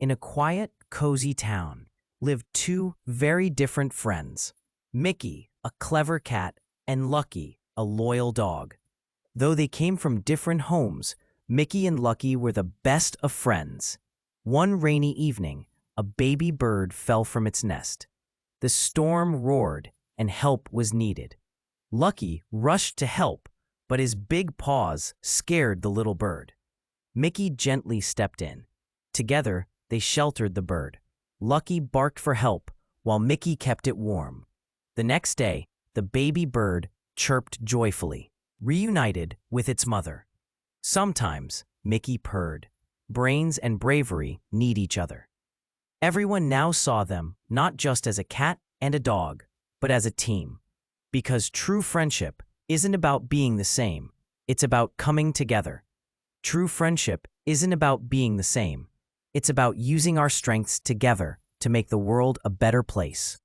In a quiet, cozy town lived two very different friends. Micky, a clever cat, and Lucky, a loyal dog. Though they came from different homes, Micky and Lucky were the best of friends. One rainy evening, a baby bird fell from its nest. The storm roared, and help was needed. Lucky rushed to help, but his big paws scared the little bird. Micky gently stepped in. Together, they sheltered the bird. Lucky barked for help, while Micky kept it warm. The next day, the baby bird chirped joyfully, reunited with its mother. Sometimes, Micky purred. Brains and bravery need each other. Everyone now saw them not just as a cat and a dog, but as a team. Because true friendship isn't about being the same, it's about coming together. True friendship isn't about being the same, it's about using our strengths together to make the world a better place.